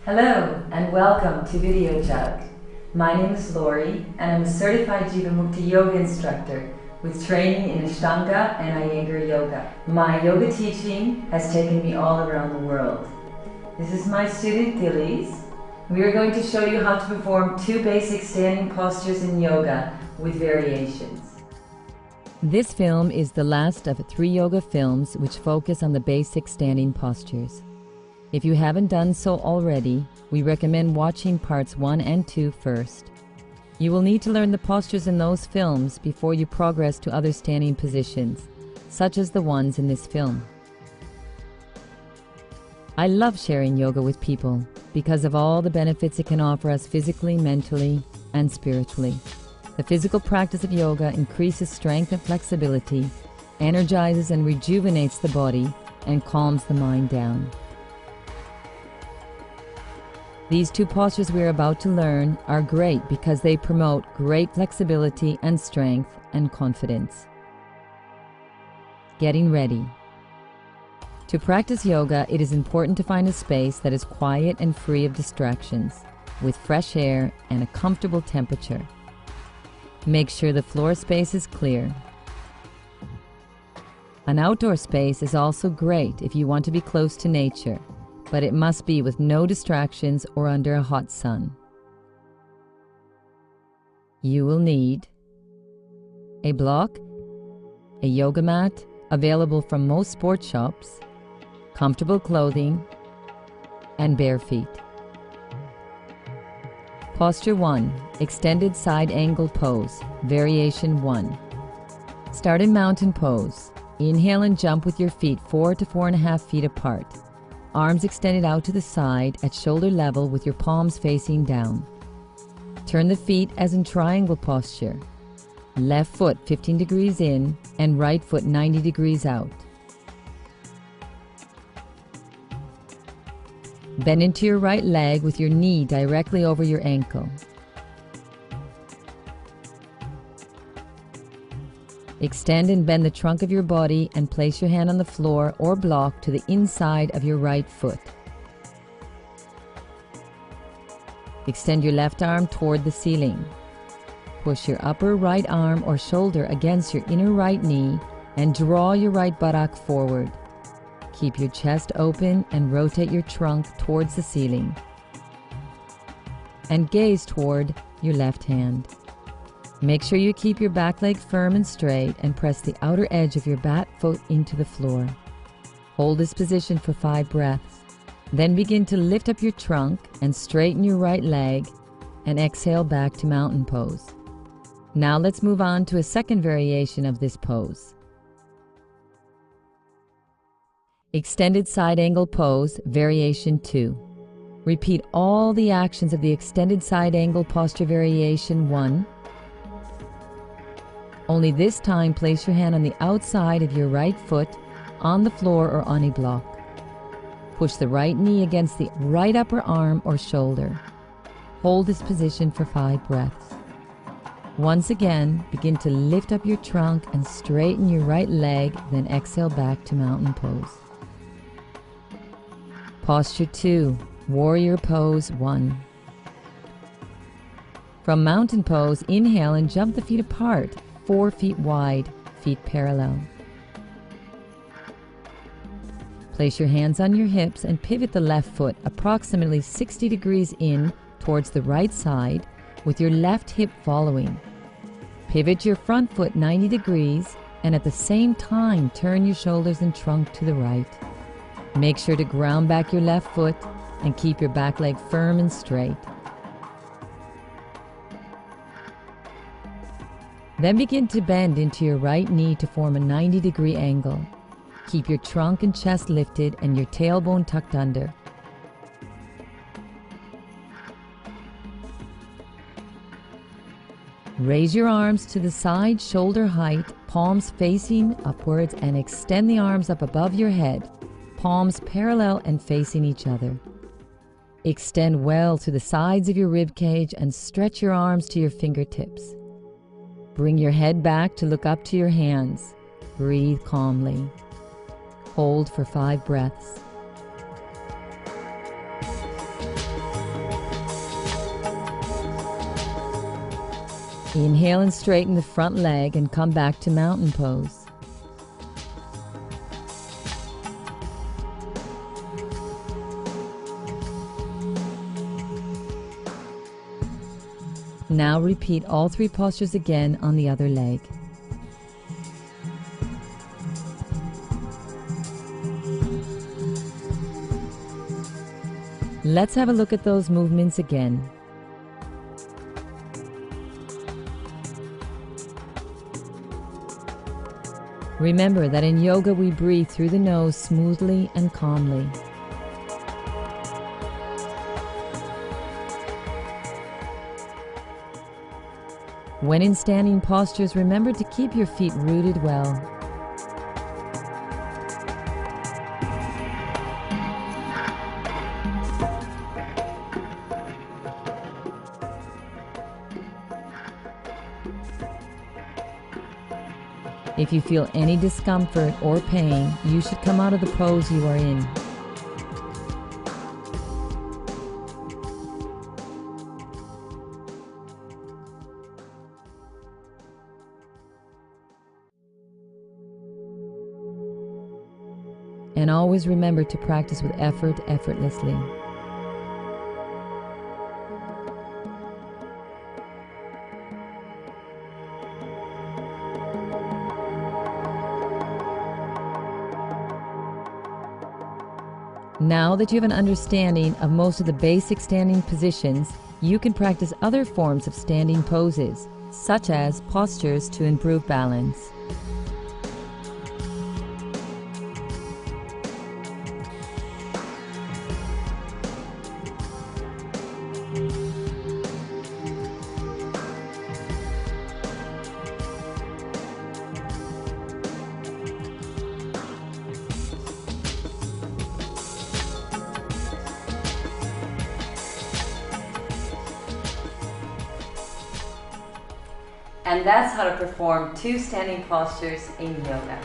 Hello and welcome to Video Jug. My name is Lori and I'm a certified Jivamukti yoga instructor with training in Ashtanga and Iyengar yoga. My yoga teaching has taken me all around the world. This is my student Dilis. We are going to show you how to perform 2 basic standing postures in yoga with variations. This film is the last of 3 yoga films which focus on the basic standing postures. If you haven't done so already, we recommend watching parts 1 and 2 first. You will need to learn the postures in those films before you progress to other standing positions, such as the ones in this film. I love sharing yoga with people because of all the benefits it can offer us physically, mentally, and spiritually. The physical practice of yoga increases strength and flexibility, energizes and rejuvenates the body, and calms the mind down. These 2 postures we are about to learn are great because they promote great flexibility and strength and confidence. Getting ready. To practice yoga, it is important to find a space that is quiet and free of distractions, with fresh air and a comfortable temperature. Make sure the floor space is clear. An outdoor space is also great if you want to be close to nature, but it must be with no distractions or under a hot sun. You will need a block, a yoga mat available from most sports shops, comfortable clothing, and bare feet. Posture 1, Extended Side Angle Pose, Variation 1. Start in mountain pose. Inhale and jump with your feet 4 to 4.5 feet apart. Arms extended out to the side at shoulder level with your palms facing down. Turn the feet as in triangle posture. Left foot 15 degrees in and right foot 90 degrees out. Bend into your right leg with your knee directly over your ankle. Extend and bend the trunk of your body and place your hand on the floor or block to the inside of your right foot. Extend your left arm toward the ceiling. Push your upper right arm or shoulder against your inner right knee and draw your right buttock forward. Keep your chest open and rotate your trunk towards the ceiling. And gaze toward your left hand. Make sure you keep your back leg firm and straight and press the outer edge of your back foot into the floor. Hold this position for 5 breaths. Then begin to lift up your trunk and straighten your right leg and exhale back to mountain pose. Now let's move on to a second variation of this pose. Extended Side Angle Pose, Variation 2. Repeat all the actions of the Extended Side Angle Posture Variation 1. Only this time place your hand on the outside of your right foot on the floor or on a block. Push the right knee against the right upper arm or shoulder. Hold this position for 5 breaths. Once again, begin to lift up your trunk and straighten your right leg, then exhale back to mountain pose. Posture 2, Warrior Pose 1. From mountain pose, inhale and jump the feet apart, 4 feet wide, feet parallel. Place your hands on your hips and pivot the left foot approximately 60 degrees in towards the right side with your left hip following. Pivot your front foot 90 degrees and at the same time turn your shoulders and trunk to the right. Make sure to ground back your left foot and keep your back leg firm and straight. Then begin to bend into your right knee to form a 90-degree angle. Keep your trunk and chest lifted and your tailbone tucked under. Raise your arms to the side, shoulder height, palms facing upwards, and extend the arms up above your head, palms parallel and facing each other. Extend well to the sides of your rib cage and stretch your arms to your fingertips. Bring your head back to look up to your hands. Breathe calmly. Hold for 5 breaths. Inhale and straighten the front leg and come back to mountain pose. Now repeat all 3 postures again on the other leg. Let's have a look at those movements again. Remember that in yoga we breathe through the nose smoothly and calmly. When in standing postures, remember to keep your feet rooted well. If you feel any discomfort or pain, you should come out of the pose you are in. And always remember to practice with effort effortlessly. Now that you have an understanding of most of the basic standing positions, you can practice other forms of standing poses, such as postures to improve balance. And that's how to perform 2 standing postures in yoga.